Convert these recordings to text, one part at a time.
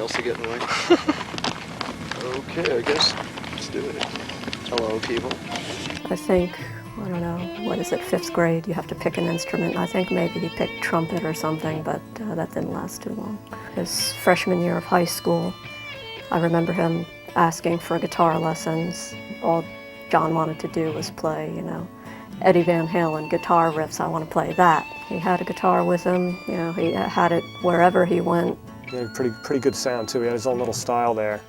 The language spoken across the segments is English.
else to get in the way. Okay, I guess let's do it. Hello, people. I think, I don't know, what is it, 5th grade, you have to pick an instrument. I think maybe he picked trumpet or something, but that didn't last too long. His freshman year of high school, I remember him asking for guitar lessons. All Jon wanted to do was play, you know, Eddie Van Halen guitar riffs. I want to play that. He had a guitar with him, you know, he had it wherever he went. He had a pretty good sound too. He had his own little style there.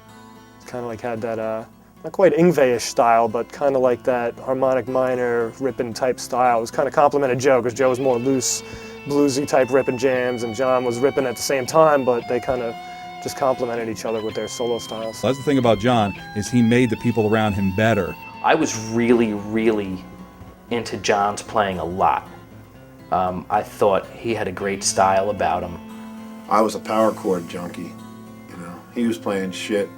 Kind of like had that, not quite Yngwie-ish style, but kind of like that harmonic minor ripping type style. It was kind of complimented Joe, because Joe was more loose, bluesy type ripping jams, and Jon was ripping at the same time, but they kind of just complemented each other with their solo styles. That's the thing about Jon, is he made the people around him better. I was really into Jon's playing a lot. I thought he had a great style about him. I was a power chord junkie, you know. He was playing shit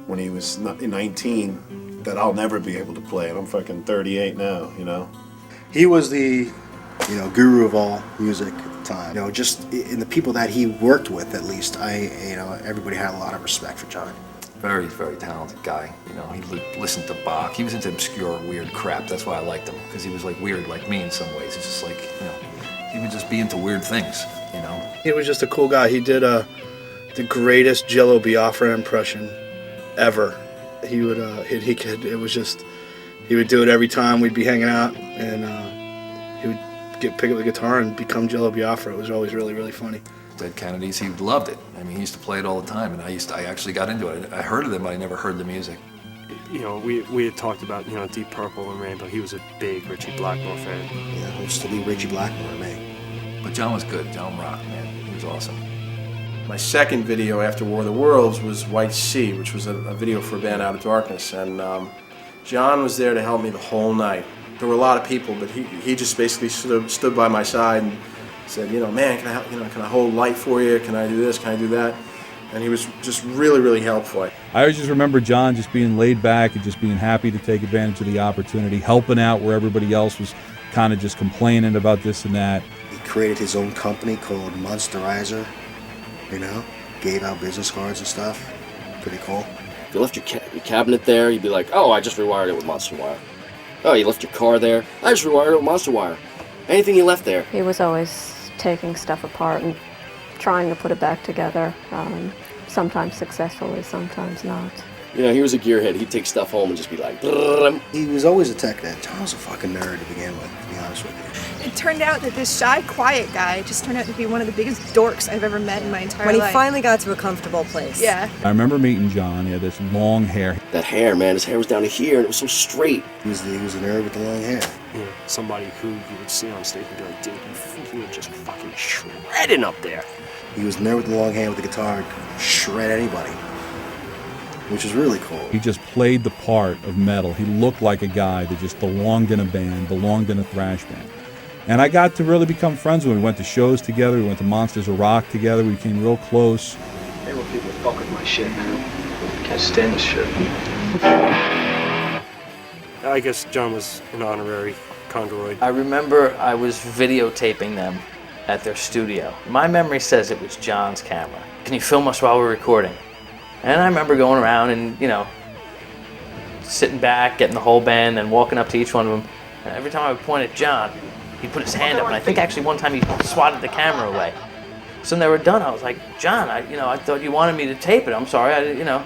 when he was 19 that I'll never be able to play, and I'm fucking 38 now, you know. He was the, you know, guru of all music at the time. You know, just in the people that he worked with, at least, you know, everybody had a lot of respect for Jon. Very talented guy. You know, he listened to Bach. He was into obscure, weird crap. That's why I liked him, because he was like weird like me in some ways. He's just like, you know, he would just be into weird things, you know. He was just a cool guy. He did the greatest Jello Biafra impression ever. He would, it was just, he would do it every time we'd be hanging out, and he would pick up the guitar and become Jello Biafra. It was always really funny. Dead Kennedys, he loved it. I mean, he used to play it all the time, and I actually got into it. I heard of them, but I never heard the music. You know, we had talked about, you know, Deep Purple and Rainbow. He was a big Ritchie Blackmore fan. Yeah, it used to be Ritchie Blackmore to me. But Jon was good. Jon rocked, man. He was awesome. My second video after War of the Worlds was White Sea, which was a video for a band Out of Darkness, and Jon was there to help me the whole night. There were a lot of people, but he just basically stood by my side and said, you know, man, can I hold light for you? Can I do this? Can I do that? And he was just really helpful. I always just remember Jon just being laid back and just being happy to take advantage of the opportunity, helping out where everybody else was kind of just complaining about this and that. He created his own company called Monsterizer, you know, gave out business cards and stuff. Pretty cool. If you left your cabinet there, you'd be like, oh, I just rewired it with Monster Wire. Oh, you left your car there, I just rewired it with Monster Wire. Anything you left there. He was always taking stuff apart and trying to put it back together, sometimes successfully, sometimes not. You know, he was a gearhead. He'd take stuff home and just be like, brrrr. He was always a tech nerd. Jon was a fucking nerd to begin with, to be honest with you. It turned out that this shy, quiet guy just turned out to be one of the biggest dorks I've ever met in my entire life. When he finally got to a comfortable place. Yeah. I remember meeting Jon. He had this long hair. That hair, man, his hair was down to here and it was so straight. He was a nerd with the long hair. You know, somebody who you would see on stage and be like, dude, you were just fucking shredding up there. He was a nerd with the long hair with the guitar, could shred anybody, which was really cool. He just played the part of metal. He looked like a guy that just belonged in a band, belonged in a thrash band. And I got to really become friends with him. We went to shows together, we went to Monsters of Rock together, we became real close. Hey, when people fuck with my shit, man. Can't stand this shit. I guess Jon was an honorary Congoroid. I remember I was videotaping them at their studio. My memory says it was Jon's camera. Can you film us while we're recording? And I remember going around and, you know, sitting back, getting the whole band, and walking up to each one of them. And every time I would point at Jon, he'd put his hand up, and I think actually one time he swatted the camera away. So when they were done, I was like, Jon, I thought you wanted me to tape it. I'm sorry, He goes,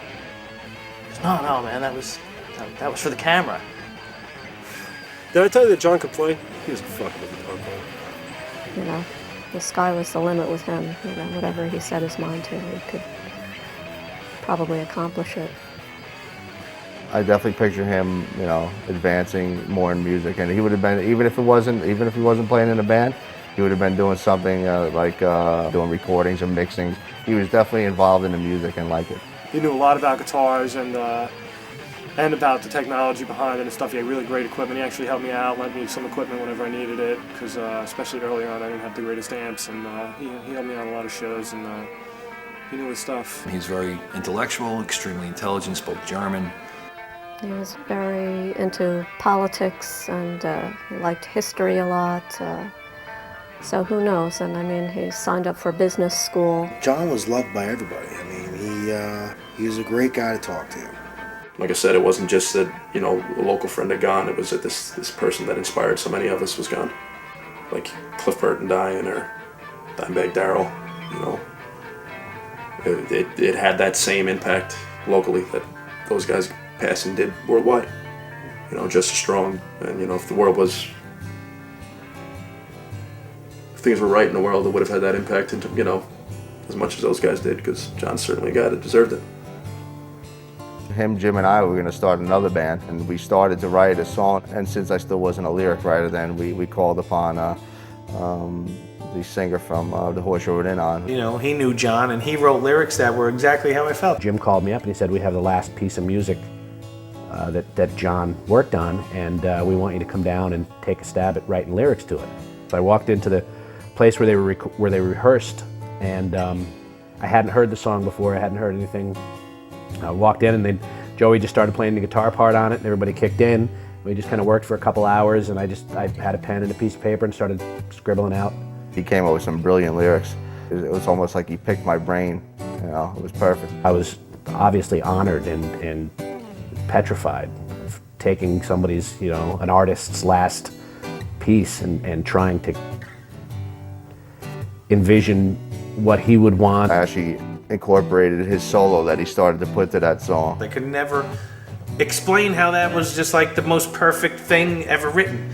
no, man, that was for the camera. Did I tell you that Jon could play? He was a fucking guitar player. You know, the sky was the limit with him. You know, whatever he set his mind to, he could probably accomplish it. I definitely picture him, you know, advancing more in music, and he would have been, even if he wasn't playing in a band, he would have been doing something like doing recordings and mixings. He was definitely involved in the music and liked it. He knew a lot about guitars and about the technology behind it and stuff. He had really great equipment. He actually helped me out, lent me some equipment whenever I needed it, because especially early on I didn't have the greatest amps, and he helped me out on a lot of shows, and he knew his stuff. He's very intellectual, extremely intelligent, spoke German. He was very into politics and he liked history a lot. So who knows? And I mean, he signed up for business school. Jon was loved by everybody. I mean, he was a great guy to talk to. Like I said, it wasn't just that, you know, a local friend had gone. It was that this person that inspired so many of us was gone. Like Cliff Burton dying or Dimebag Darrell, you know. It had that same impact locally that those guys passing did worldwide. You know, just as strong. And, you know, if the world was... if things were right in the world, it would have had that impact, into, you know, as much as those guys did, because Jon's certainly a guy that deserved it. Him, Jim, and I were going to start another band, and we started to write a song. And since I still wasn't a lyric writer then, we called upon the singer from The Horse You Rode In On. You know, he knew Jon, and he wrote lyrics that were exactly how I felt. Jim called me up and he said, we have the last piece of music that Jon worked on, and we want you to come down and take a stab at writing lyrics to it. So I walked into the place where they rehearsed, and I hadn't heard the song before. I hadn't heard anything. I walked in, and then Joey just started playing the guitar part on it, and everybody kicked in. We just kind of worked for a couple hours, and I had a pen and a piece of paper and started scribbling out. He came up with some brilliant lyrics. It was almost like he picked my brain. You know, it was perfect. I was obviously honored and petrified of taking somebody's, you know, an artist's last piece and trying to envision what he would want. I actually incorporated his solo that he started to put to that song. I could never explain how that was just like the most perfect thing ever written.